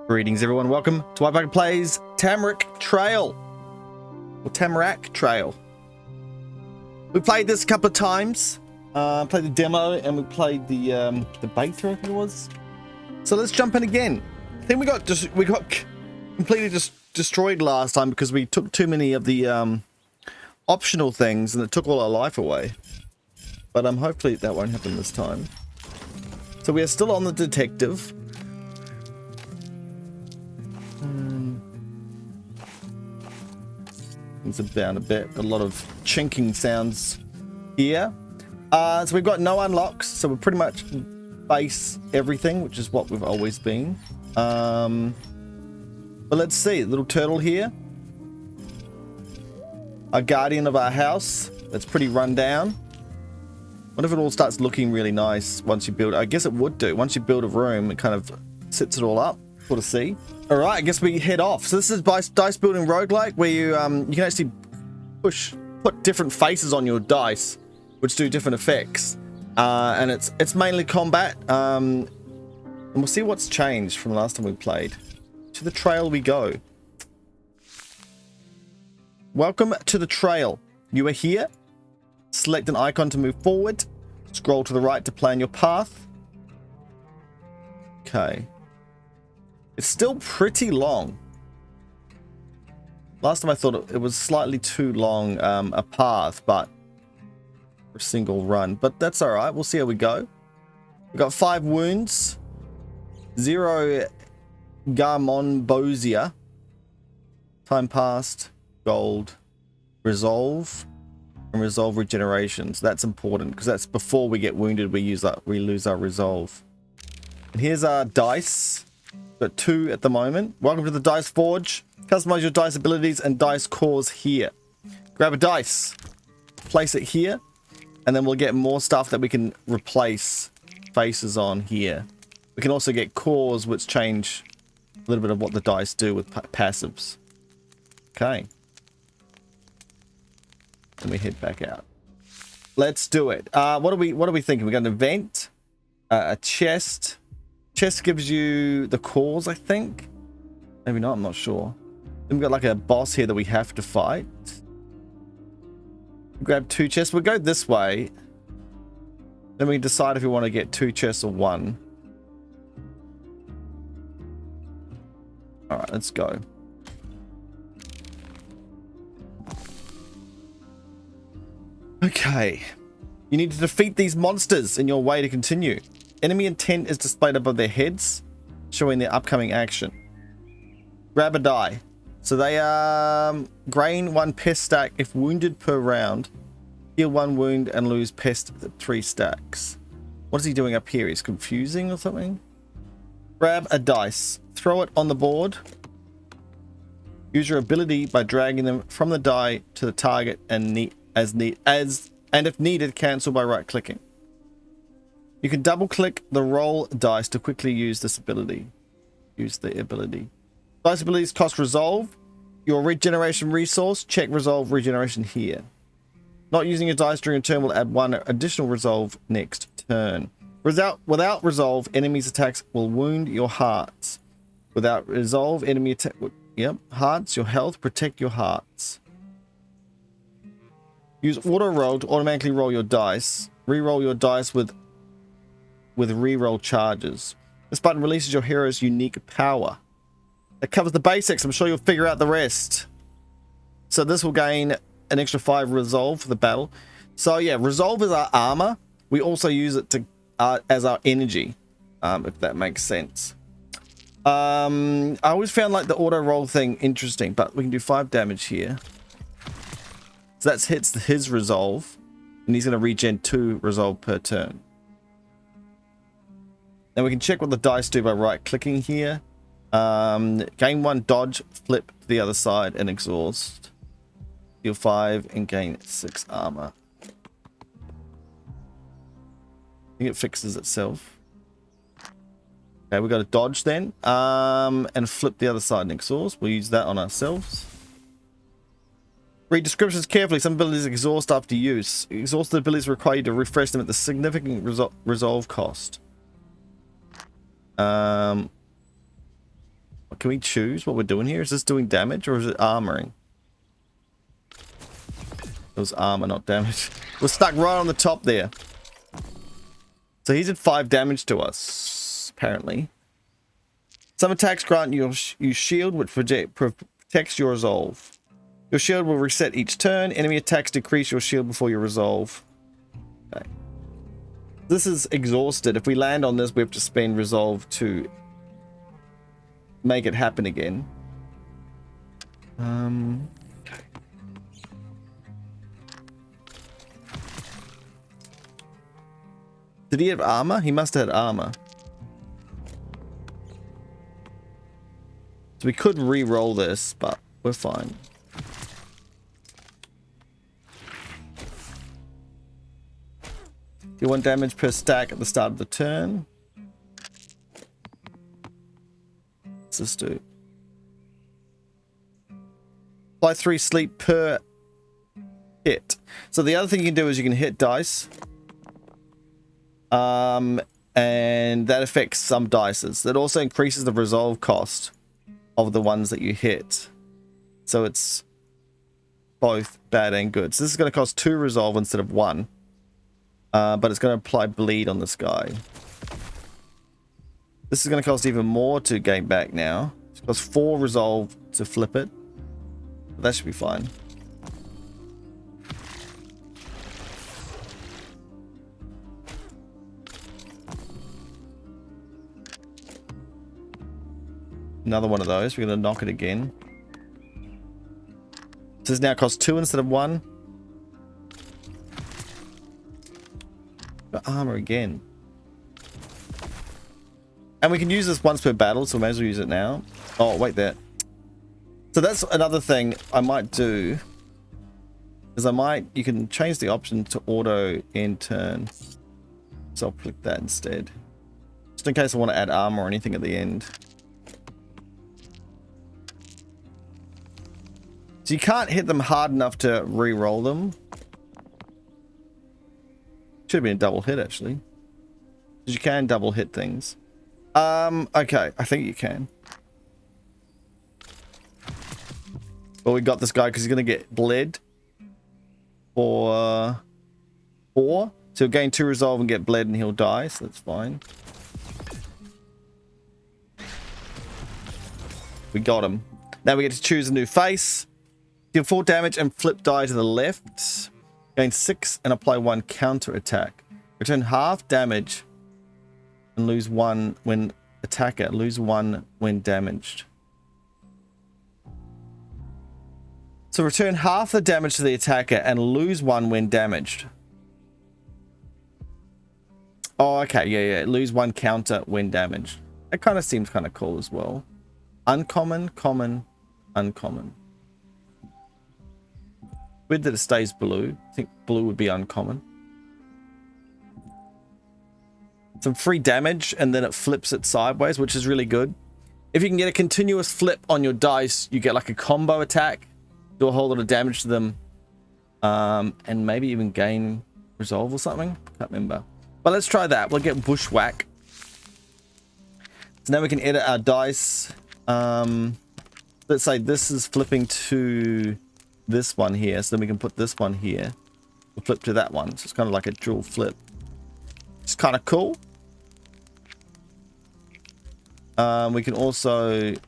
Greetings everyone, welcome to WhiteFalcon Plays Tamarak Trail, or Tamarak Trail. We played this a couple of times, played the demo and we played the beta, I think it was. So let's jump in again. I think we got completely destroyed last time because we took too many of the optional things and it took all our life away. But hopefully that won't happen this time. So we are still on the detective. Things are down a bit. A lot of chinking sounds here. So we've got no unlocks, so we're pretty much base everything, which is what we've always been. But let's see, little turtle here. A guardian of our house. That's pretty run down. What if it all starts looking really nice once you build? I guess it would do. Once you build a room, it kind of sets it all up. Cool to see. All right, I guess we head off. So this is dice building roguelike, where you can actually put different faces on your dice, which do different effects, and it's mainly combat. And we'll see what's changed from the last time we played. To the trail we go. Welcome to the trail. You are here. Select an icon to move forward. Scroll to the right to plan your path. Okay. It's still pretty long. Last time I thought it was slightly too long a path, but for a single run. But that's all right. We'll see how we go. We've got 5 wounds, 0 Garmonbosia, time passed, gold, resolve, and resolve regenerations. That's important because that's before we get wounded. We lose our resolve. And here's our dice. Got 2 at the moment. Welcome to the Dice Forge. Customize your dice abilities and dice cores here. Grab a dice, place it here, and then we'll get more stuff that we can replace faces on here. We can also get cores which change a little bit of what the dice do with passives. Okay. Then we head back out. Let's do it. What are we thinking? We got an event, a chest. Chest gives you the cores, I think. Maybe not, I'm not sure. Then we've got like a boss here that we have to fight. Grab 2 chests. We'll go this way. Then we decide if we want to get 2 chests or 1. Alright, let's go. Okay. You need to defeat these monsters in your way to continue. Enemy intent is displayed above their heads, showing their upcoming action. Grab a die. So they gain 1 pest stack if wounded per round. Heal 1 wound and lose pest 3 stacks. What is he doing up here? He's confusing or something? Grab a dice. Throw it on the board. Use your ability by dragging them from the die to the target and if needed, cancel by right-clicking. You can double-click the roll dice to quickly use this ability. Use the ability. Dice abilities cost resolve. Your regeneration resource, check resolve regeneration here. Not using your dice during a turn will add 1 additional resolve next turn. Without resolve, enemies' attacks will wound your hearts. Without resolve, enemy attack... Yep, hearts, your health, protect your hearts. Use auto roll to automatically roll your dice. Reroll your dice with reroll charges. This button releases your hero's unique power. That covers the basics. I'm sure you'll figure out the rest. So this will gain an extra 5 resolve for the battle. So yeah, resolve is our armor. We also use it to as our energy, if that makes sense. I always found like the auto roll thing interesting, but we can do 5 damage here. So that hits his resolve, and he's going to regen 2 resolve per turn. Then we can check what the dice do by right-clicking here. Gain 1 dodge, flip to the other side, and exhaust. Deal 5 and gain 6 armor. I think it fixes itself. Okay, we got a dodge then. And flip the other side and exhaust. We'll use that on ourselves. Read descriptions carefully. Some abilities exhaust after use. Exhausted abilities require you to refresh them at the significant resolve cost. Can we choose what we're doing here? Is this doing damage or is it armoring? It was armor, not damage. We're stuck right on the top there. So he did 5 damage to us, apparently. Some attacks grant you shield, which protects your resolve. Your shield will reset each turn. Enemy attacks decrease your shield before you resolve. Okay. This is exhausted. If we land on this, we have to spend resolve to make it happen again. Okay. Did he have armor? He must have had armor. So we could re-roll this, but we're fine. Do 1 damage per stack at the start of the turn. What's this do? Apply 3 sleep per hit. So the other thing you can do is you can hit dice. And that affects some dices. That also increases the resolve cost of the ones that you hit. So it's both bad and good. So this is going to cost 2 resolve instead of 1. But it's going to apply bleed on this guy. This is going to cost even more to gain back now. It costs 4 resolve to flip it. But that should be fine. Another one of those. We're going to knock it again. This now costs 2 instead of 1. Got armor again. And we can use this once per battle, so we may as well use it now. Oh, wait there. So that's another thing I might do. Is you can change the option to auto end turn. So I'll click that instead. Just in case I want to add armor or anything at the end. So you can't hit them hard enough to re-roll them. Should have been a double hit, actually. Because you can double hit things. Okay, I think you can. But we got this guy because he's going to get bled for 4. So he'll gain 2 resolve and get bled and he'll die, so that's fine. We got him. Now we get to choose a new face. Deal 4 damage and flip die to the left. Gain 6 and apply 1 counter attack. Return half damage and lose 1 when attacker. Lose 1 when damaged. So return half the damage to the attacker and lose 1 when damaged. Oh, okay. Yeah. Lose 1 counter when damaged. That kind of seems kind of cool as well. Uncommon, common, uncommon. Weird that it stays blue. I think blue would be uncommon. Some free damage and then it flips it sideways, which is really good. If you can get a continuous flip on your dice, you get like a combo attack. Do a whole lot of damage to them. And maybe even gain resolve or something. Can't remember. But let's try that. We'll get bushwhack. So now we can edit our dice. Let's say this is flipping to this one here, so then we can put this one here. We'll flip to that one, so it's kind of like a dual flip. It's kind of cool. We can also kind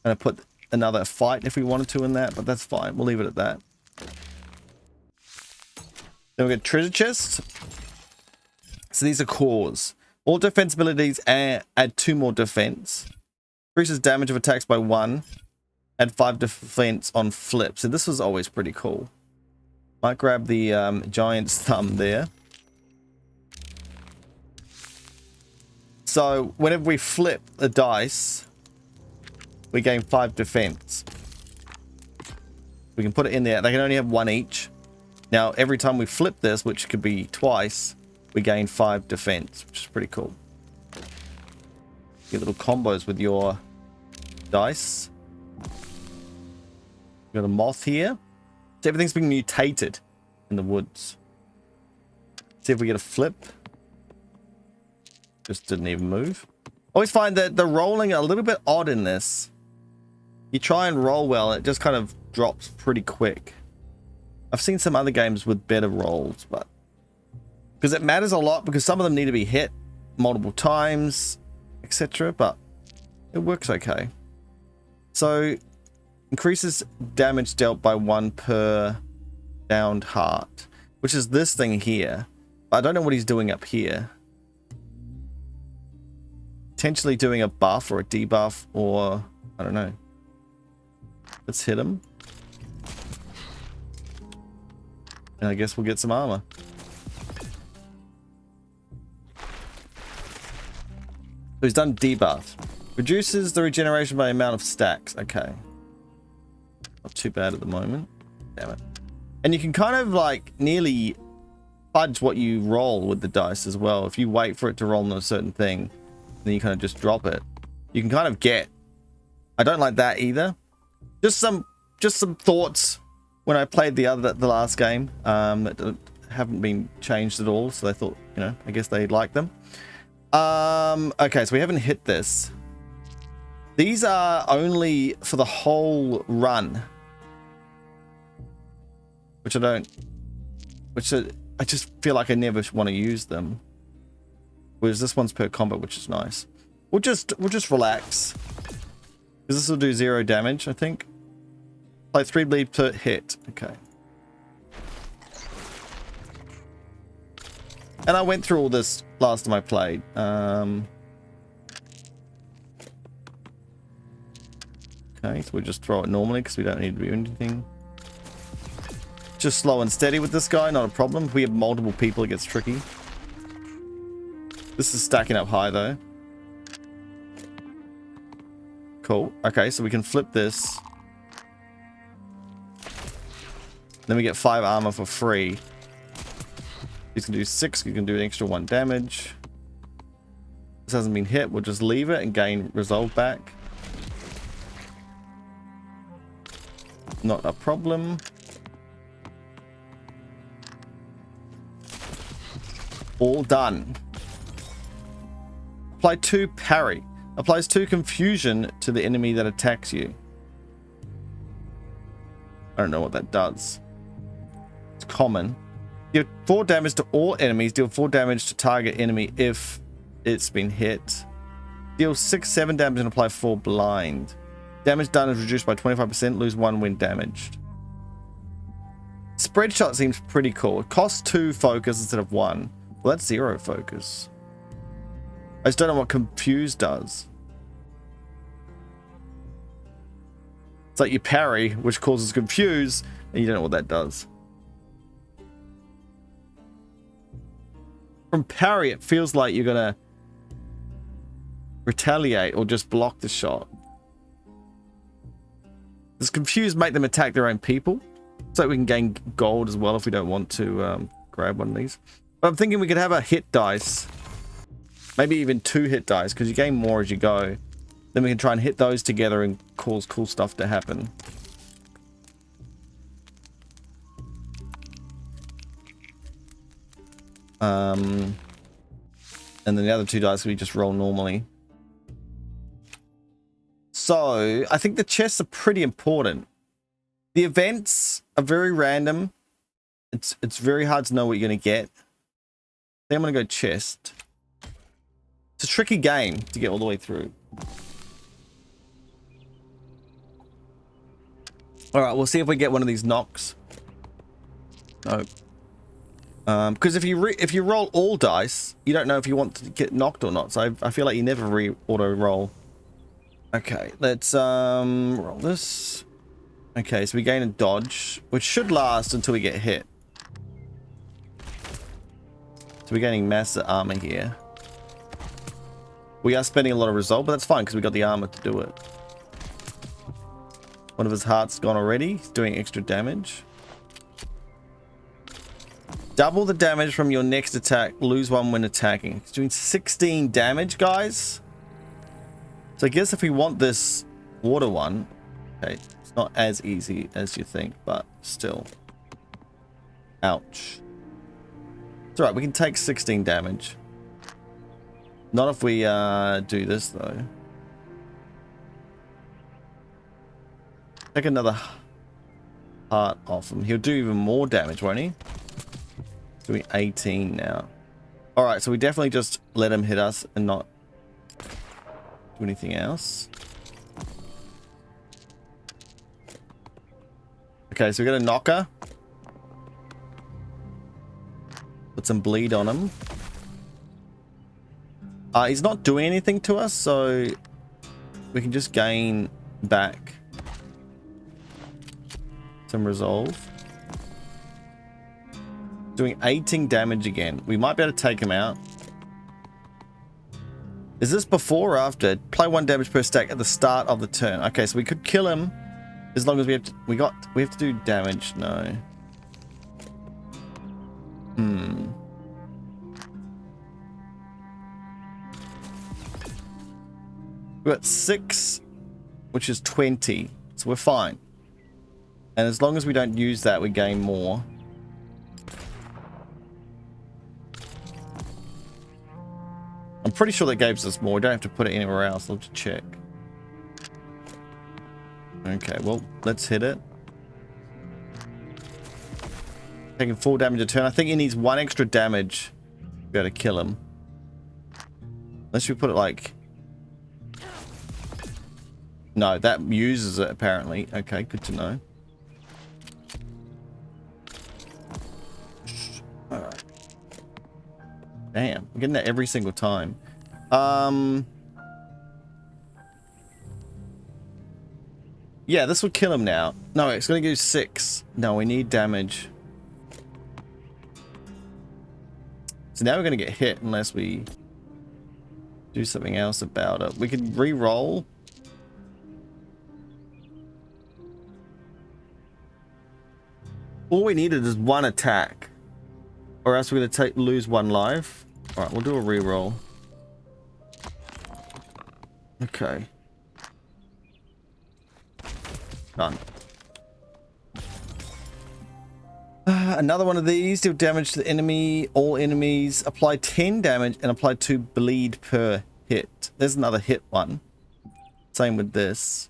of put another fight if we wanted to in that, but that's fine. We'll leave it at that. Then we get treasure chest. So these are cores. All defense abilities add 2 more defense. Increases damage of attacks by 1. Add 5 defense on flip. So this was always pretty cool. Might grab the giant's thumb there. So whenever we flip the dice, we gain 5 defense. We can put it in there. They can only have 1 each. Now every time we flip this, which could be twice, we gain 5 defense, which is pretty cool. Get little combos with your dice. Got a moth here. So everything's being mutated in the woods. See if we get a flip. Just didn't even move. Always find that the rolling a little bit odd in this. You try and roll well, it just kind of drops pretty quick. I've seen some other games with better rolls, but because it matters a lot, because some of them need to be hit multiple times, etc. But it works okay. So increases damage dealt by 1 per downed heart, which is this thing here. I don't know what he's doing up here. Potentially doing a buff or a debuff, or I don't know. Let's hit him. And I guess we'll get some armor. So he's done debuff. Reduces the regeneration by amount of stacks. Okay. Not too bad at the moment. Damn it. And you can kind of like nearly fudge what you roll with the dice as well. If you wait for it to roll on a certain thing, then you kind of just drop it. You can kind of get. I don't like that either. Just some thoughts when I played the last game that haven't been changed at all. So they thought, you know, I guess they like them. Okay, so we haven't hit this. These are only for the whole run, which I just feel like I never want to use them. Whereas this one's per combat, which is nice. We'll just relax, because this will do 0 damage, I think. Apply 3 bleed per hit. Okay. And I went through all this last time I played. Okay, so we'll just throw it normally because we don't need to do anything. Just slow and steady with this guy, not a problem. If we have multiple people, it gets tricky. This is stacking up high though. Cool. Okay, so we can flip this. Then we get 5 armor for free. These can do 6, you can do an extra 1 damage. This hasn't been hit, we'll just leave it and gain resolve back. Not a problem. All done. Apply 2 parry. Applies 2 confusion to the enemy that attacks you. I don't know what that does. It's common. Deal 4 damage to all enemies. Deal 4 damage to target enemy if it's been hit. Deal 7 damage and apply 4 blind. Damage done is reduced by 25%. Lose 1 when damaged. Spread shot seems pretty cool. It costs 2 focus instead of 1. Well, that's 0 focus. I just don't know what confuse does. It's like you parry, which causes confuse, and you don't know what that does. From parry, it feels like you're gonna retaliate or just block the shot. Does confuse make them attack their own people? So we can gain gold as well if we don't want to grab one of these. But I'm thinking we could have a hit dice. Maybe even 2 hit dice, because you gain more as you go. Then we can try and hit those together and cause cool stuff to happen. And then the other 2 dice we just roll normally. So I think the chests are pretty important. The events are very random. It's very hard to know what you're going to get. I think I'm going to go chest. It's a tricky game to get all the way through. Alright, we'll see if we get one of these knocks. No. Because if you roll all dice, you don't know if you want to get knocked or not. So I feel like you never auto roll. Okay, let's roll this. Okay, so we gain a dodge, which should last until we get hit. So we're gaining massive armor here. We are spending a lot of resolve, but that's fine because we got the armor to do it. One of his hearts gone already. He's doing extra damage. Double the damage from your next attack. Lose 1 when attacking. He's doing 16 damage, guys. So I guess if we want this water one... Okay, it's not as easy as you think, but still. Ouch. It's alright, we can take 16 damage. Not if we do this though. Take another heart off him. He'll do even more damage, won't he? Doing 18 now. Alright, so we definitely just let him hit us and not do anything else. Okay, so we got a knocker. Put some bleed on him. He's not doing anything to us, so we can just gain back some resolve. Doing 18 damage again. We might be able to take him out. Is this before or after? Play 1 damage per stack at the start of the turn. Okay, so we could kill him as long as we have to. We have to do damage. No. We got 6, which is 20, so we're fine. And as long as we don't use that, we gain more. I'm pretty sure that gives us more. We don't have to put it anywhere else. I'll just check. Okay, well, let's hit it. Taking 4 damage a turn. I think he needs 1 extra damage to be able to kill him. Unless we put it like... No, that uses it apparently. Okay, good to know. Alright. Damn, I'm getting that every single time. Yeah, this would kill him now. No, it's gonna do 6. No, we need damage. So now we're gonna get hit unless we do something else about it. We could re-roll. All we needed is 1 attack, or else we're gonna lose 1 life. All right, we'll do a re-roll. Okay. Done. Another one of these. Deal damage to the enemy. All enemies. Apply 10 damage and apply 2 bleed per hit. There's another hit one. Same with this.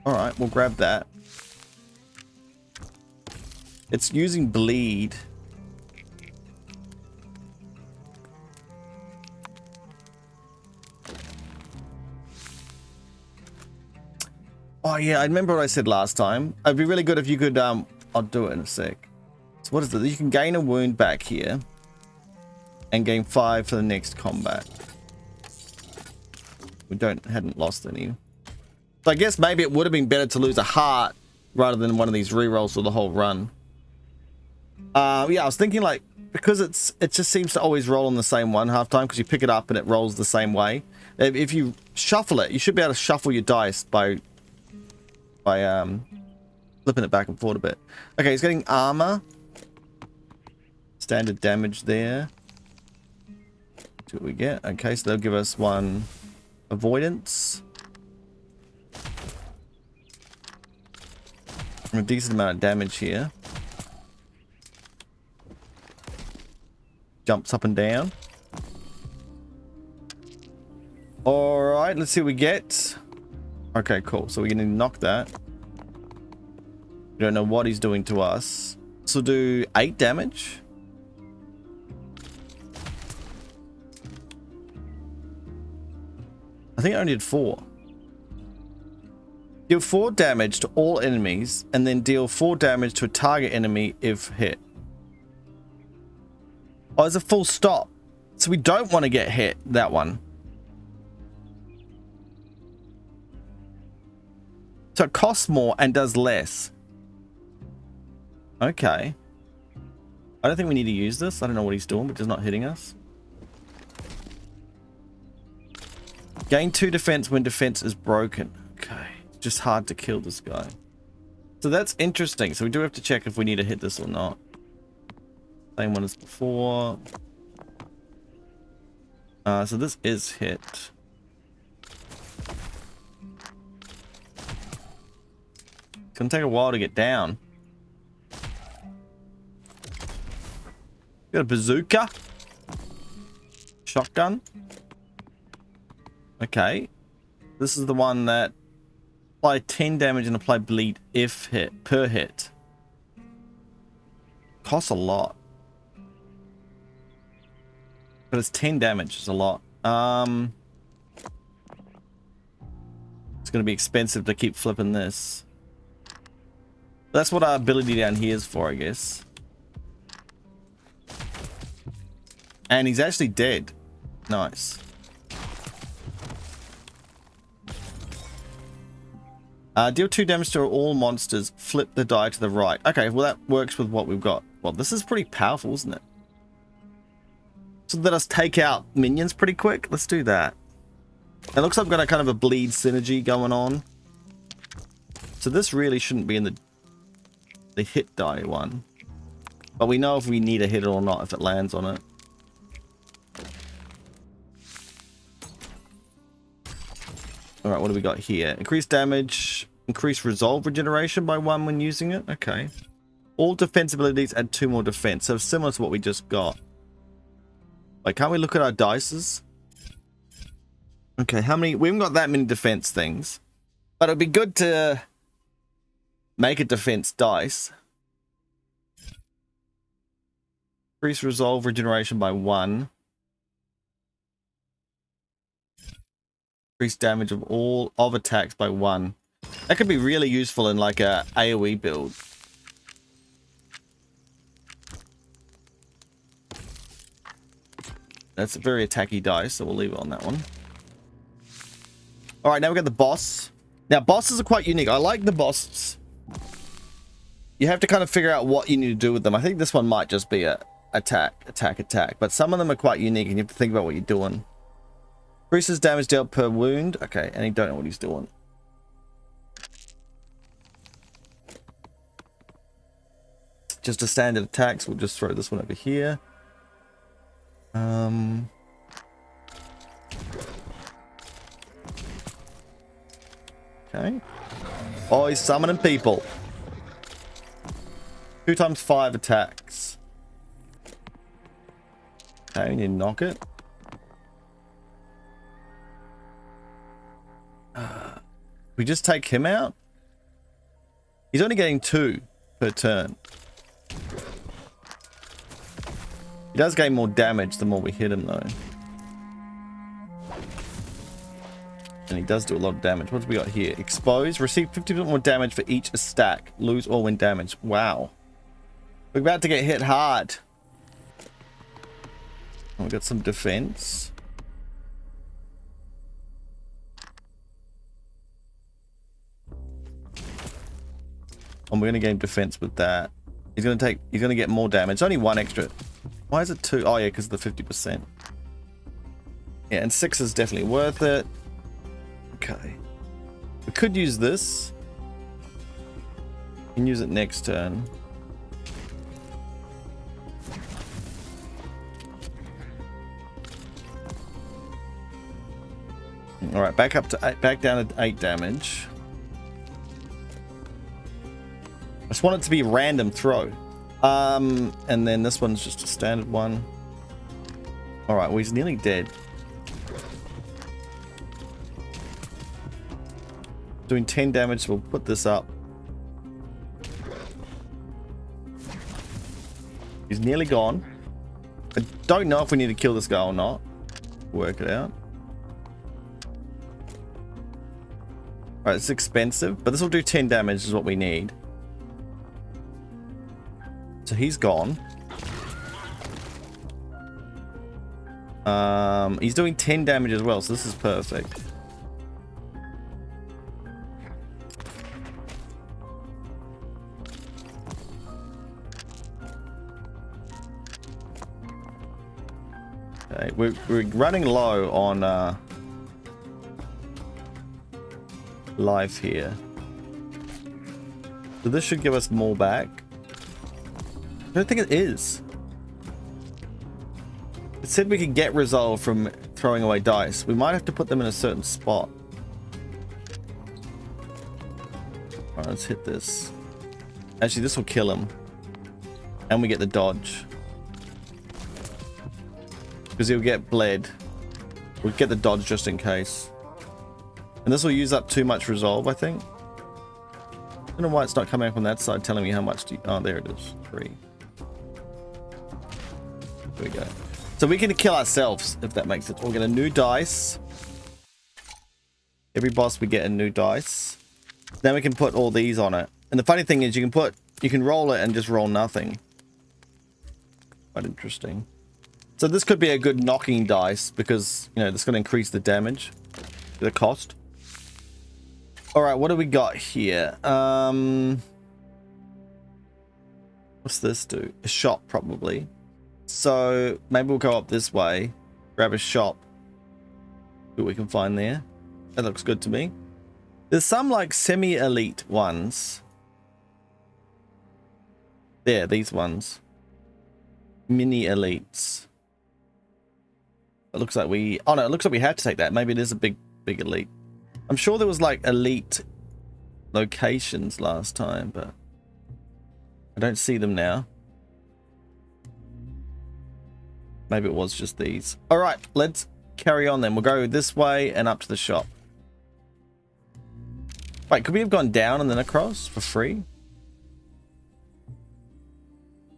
Alright, we'll grab that. It's using bleed. Oh yeah, I remember what I said last time. It'd be really good if you could, I'll do it in a sec. So what is it? You can gain a wound back here. And gain 5 for the next combat. We hadn't lost any. So I guess maybe it would have been better to lose a heart rather than one of these rerolls for the whole run. Yeah, I was thinking like, because it just seems to always roll on the same one half time because you pick it up and it rolls the same way. If you shuffle it, you should be able to shuffle your dice by flipping it back and forth a bit. Okay, he's getting armor. Standard damage there. See what we get. Okay, so they'll give us 1 avoidance. A decent amount of damage here. Jumps up and down. Alright, let's see what we get. Okay, cool. So we're going to knock that. We don't know what he's doing to us. This will do 8 damage. I think I only did 4. Deal 4 damage to all enemies, and then deal 4 damage to a target enemy if hit. Oh, there's a full stop. So we don't want to get hit, that one. So it costs more and does less. Okay. I don't think we need to use this. I don't know what he's doing, but he's not hitting us. Gain 2 defense when defense is broken. Okay. It's just hard to kill this guy. So that's interesting. So we do have to check if we need to hit this or not. Same one as before. So this is hit. It's gonna take a while to get down. Got a bazooka. Shotgun. Okay. This is the one that apply 10 damage and apply bleed if hit per hit. Costs a lot. But it's 10 damage. It's a lot. It's going to be expensive to keep flipping this. That's what our ability down here is for, I guess. And he's actually dead. Nice. Deal 2 damage to all monsters. Flip the die to the right. Okay, well that works with what we've got. Well, this is pretty powerful, isn't it? So let us take out minions pretty quick. Let's do that. It looks like I've got a kind of a bleed synergy going on. So this really shouldn't be in the hit die one. But we know if we need a hit or not if it lands on it. Alright, what do we got here? Increased damage, increased resolve regeneration by 1 when using it. Okay. All defense abilities add 2 more defense. So similar to what we just got. Like, can't we look at our dices? Okay, how many? We haven't got that many defense things. But it'd be good to make a defense dice. Increase resolve regeneration by 1. Increase damage of all of attacks by 1. That could be really useful in like a AoE build. That's a very attacky dice, so we'll leave it on that one. Alright, now we got the boss. Now, bosses are quite unique. I like the bosses. You have to kind of figure out what you need to do with them. I think this one might just be a attack. But some of them are quite unique, and you have to think about what you're doing. Increases damage dealt per wound. Okay, and he don't know what he's doing. Just a standard attack, so we'll just throw this one over here. Okay. Oh, he's summoning people. 2 times 5 attacks. Okay, we need to knock it. We just take him out? He's only getting 2 per turn. He does gain more damage the more we hit him, though. And he does do a lot of damage. What do we got here? Expose. Receive 50% more damage for each stack. Lose or win damage. Wow. We're about to get hit hard. Oh, we got some defense. And we're going to gain defense with that. He's going to get more damage. It's only 1 extra. Why is it 2? Oh, yeah, because of the 50%. Yeah, and 6 is definitely worth it. Okay. We could use this. We can use it next turn. All right, back down to 8 damage. I just want it to be a random throw. And then this one's just a standard one. All right, well, he's nearly dead. Doing 10 damage, so we'll put this up. He's nearly gone. I don't know if we need to kill this guy or not. Work it out. Alright, it's expensive, but this will do 10 damage is what we need. So he's gone. He's doing 10 damage as well, so this is perfect. Okay, we're running low on life here. So this should give us more back. I don't think it is. It said we could get resolve from throwing away dice. We might have to put them in a certain spot. Alright, let's hit this. Actually, this will kill him. And we get the dodge. because he'll get bled. We'll get the dodge just in case. And this will use up too much resolve, I think. I don't know why it's not coming up on that side telling me how much to... Oh, there it is. 3. There we go. So we can kill ourselves, if that makes sense. We'll get a new dice. Every boss we get a new dice. Then we can put all these on it. And the funny thing is you can roll it and just roll nothing. Quite interesting. So this could be a good knocking dice because, you know, this is going to increase the damage, the cost. All right, what do we got here? What's this do? A shop, probably. So maybe we'll go up this way, grab a shop. See what we can find there. That looks good to me. There's some like semi-elite ones. There, these ones. Mini elites. It looks like we... Oh no, it looks like we had to take that. Maybe it is a big elite. I'm sure there was like elite locations last time, but I don't see them now. Maybe it was just these. All right, let's carry on then. We'll go this way and up to the shop. Wait, could we have gone down and then across for free?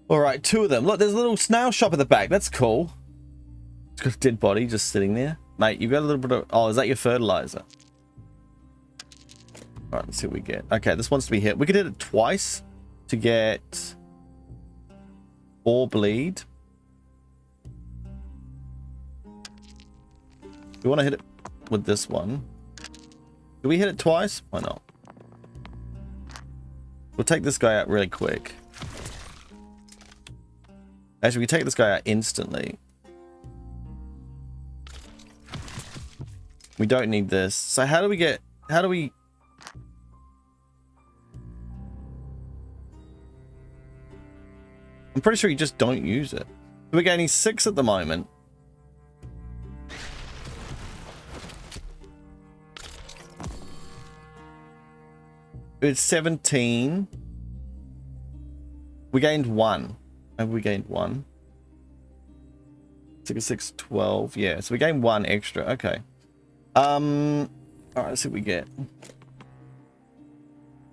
All right, 2 of them. Look, there's a little snail shop at the back. That's cool. It's got a dead body just sitting there. Mate, you've got a little bit of... Oh, is that your fertilizer? All right, let's see what we get. Okay, this wants to be hit. We could hit it twice to get 4 bleed. We want to hit it with this one. Do we hit it twice? Why not? We'll take this guy out really quick. Actually, we take this guy out instantly. We don't need this. So how do we get... How do we... I'm pretty sure you just don't use it. We're gaining 6 at the moment. It's 17. We gained 1. Have we gained 1? 6, 12. Yeah, so we gained 1 extra. Okay. Alright, let's see what we get.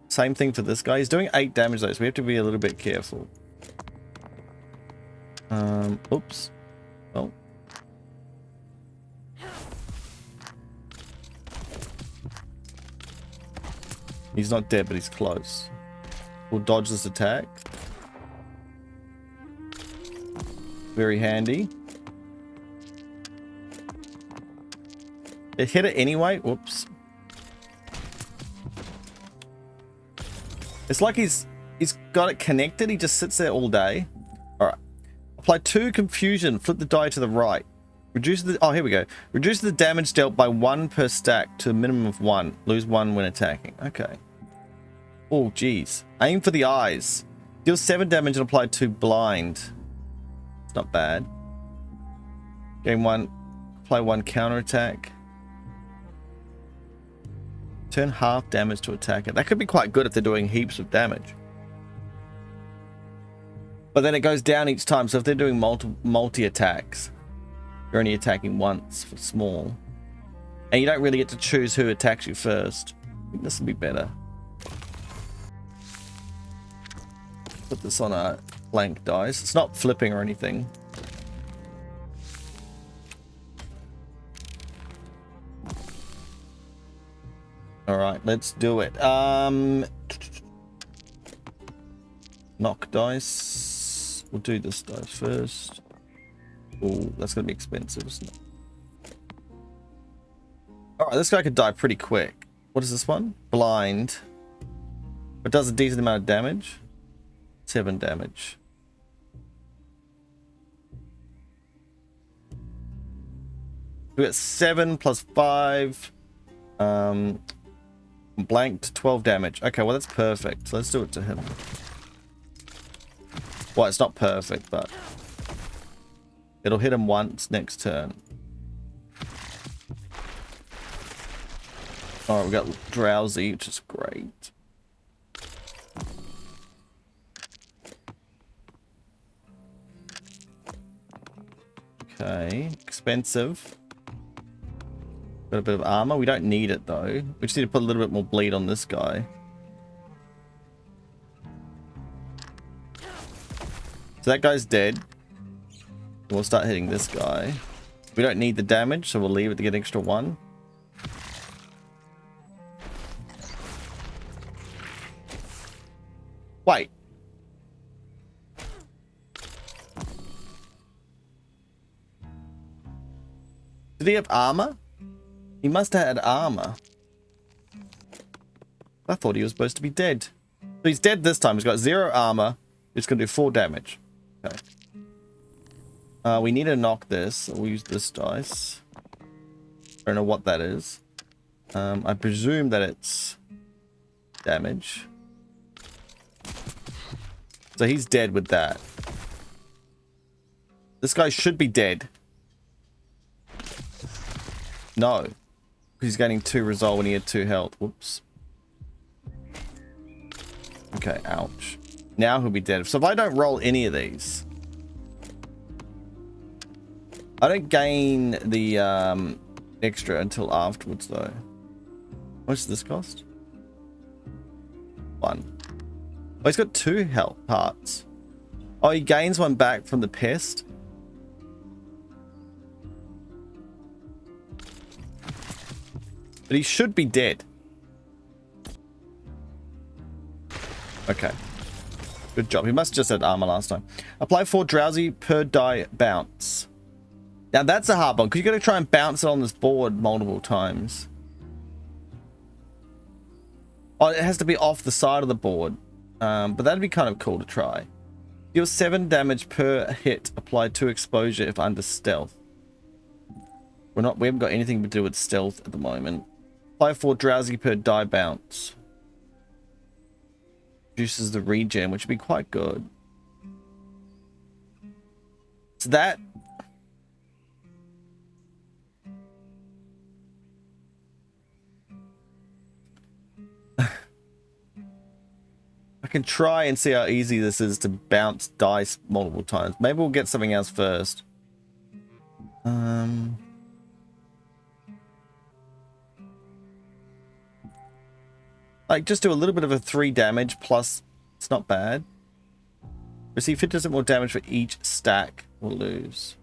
Same thing for this guy. He's doing 8 damage though, so we have to be a little bit careful. Oops. Oh. He's not dead, but he's close. We'll dodge this attack. Very handy. It hit it anyway. Whoops. It's like he's got it connected. He just sits there all day. All right. Apply 2 confusion. Flip the die to the right. Reduce the... Oh, here we go. Reduce the damage dealt by 1 per stack to a minimum of 1. Lose 1 when attacking. Okay. Oh, geez. Aim for the eyes. Deal 7 damage and apply 2 blind. It's not bad. Gain 1. Apply 1 counterattack. Turn half damage to attack it. That could be quite good if they're doing heaps of damage. But then it goes down each time. So if they're doing multi-attacks, you're only attacking once for small. And you don't really get to choose who attacks you first. I think this would be better. Put this on a blank dice. It's not flipping or anything. Alright, let's do it. Knock dice. We'll do this dice first. Oh, that's going to be expensive, isn't it? Alright, this guy could die pretty quick. What is this one? Blind. But does a decent amount of damage. 7 damage. We got 7 plus 5. Blanked 12 damage. Okay, well that's perfect. So let's do it to him. Well, it's not perfect, but it'll hit him once next turn. Alright, we got drowsy, which is great. Okay, expensive. Got a bit of armor. We don't need it though. We just need to put a little bit more bleed on this guy. So that guy's dead. We'll start hitting this guy. We don't need the damage, so we'll leave it to get extra 1. Wait. Did he have armor? He must have had armor. I thought he was supposed to be dead. So he's dead this time. He's got 0 armor. It's going to do 4 damage. Okay. We need to knock this. So we'll use this dice. I don't know what that is. I presume that it's damage. So he's dead with that. This guy should be dead. No. He's getting 2 resolve when he had 2 health. Whoops. Okay, ouch. Now he'll be dead. So if I don't roll any of these, I don't gain the extra until afterwards though. What's this cost? 1. Oh, he's got 2 health parts. Oh, he gains 1 back from the pest. But he should be dead. Okay. Good job. He must have just had armor last time. Apply 4 drowsy per die bounce. Now that's a hard one, because you got to try and bounce it on this board multiple times. Oh, it has to be off the side of the board. But that'd be kind of cool to try. Deal 7 damage per hit. Apply 2 exposure if under stealth. We haven't got anything to do with stealth at the moment. Apply 4 drowsy per die bounce. Reduces the regen, which would be quite good. So that... I can try and see how easy this is to bounce dice multiple times. Maybe we'll get something else first. Like, just do a little bit of a 3 damage, plus it's not bad. Receive 50% more damage for each stack. We'll lose.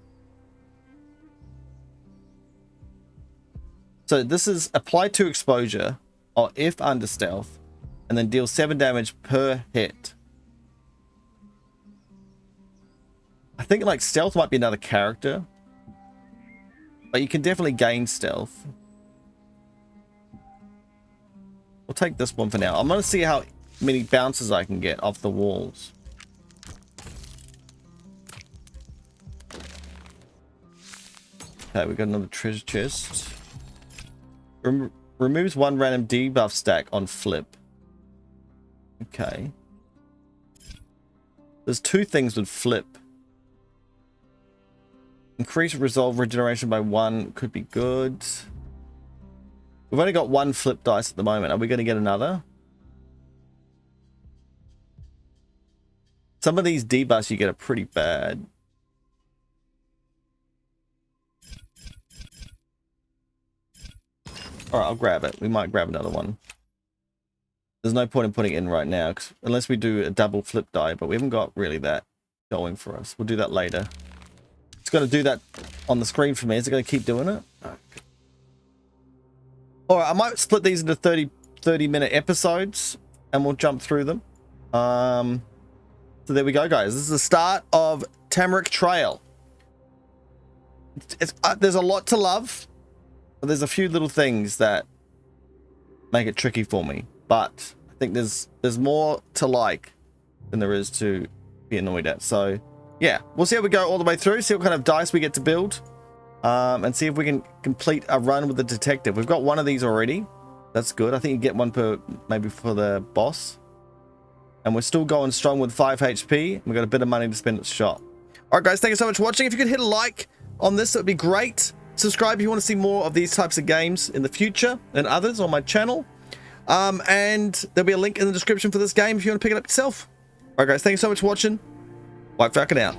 So this is apply 2 exposure, or if under stealth, and then deal 7 damage per hit. I think like stealth might be another character, but you can definitely gain stealth. We'll take this one for now. I'm going to see how many bounces I can get off the walls. Okay, we got another treasure chest. Removes 1 random debuff stack on flip. Okay. There's 2 things with flip. Increase resolve regeneration by 1 could be good. We've only got 1 flip dice at the moment. Are we going to get another? Some of these debuffs you get are pretty bad. Alright, I'll grab it. We might grab another one. There's no point in putting it in right now, unless we do a double flip die, but we haven't got really that going for us. We'll do that later. It's going to do that on the screen for me. Is it going to keep doing it? Okay. Alright, I might split these into 30-minute episodes, and we'll jump through them. So there we go, guys. This is the start of Tamarak Trail. There's a lot to love, but there's a few little things that make it tricky for me. But I think there's more to like than there is to be annoyed at. So yeah, we'll see how we go all the way through, see what kind of dice we get to build, and see if we can complete a run with the detective. We've got 1 of these already. That's good. I think you get 1 per, maybe for the boss. And we're still going strong with 5 HP. We've got a bit of money to spend at the shop. All right, guys, thank you so much for watching. If you could hit a like on this, that would be great. Subscribe if you want to see more of these types of games in the future and others on my channel. And there'll be a link in the description for this game if you want to pick it up yourself. All right, guys, thank you so much for watching. WhiteFalcon out.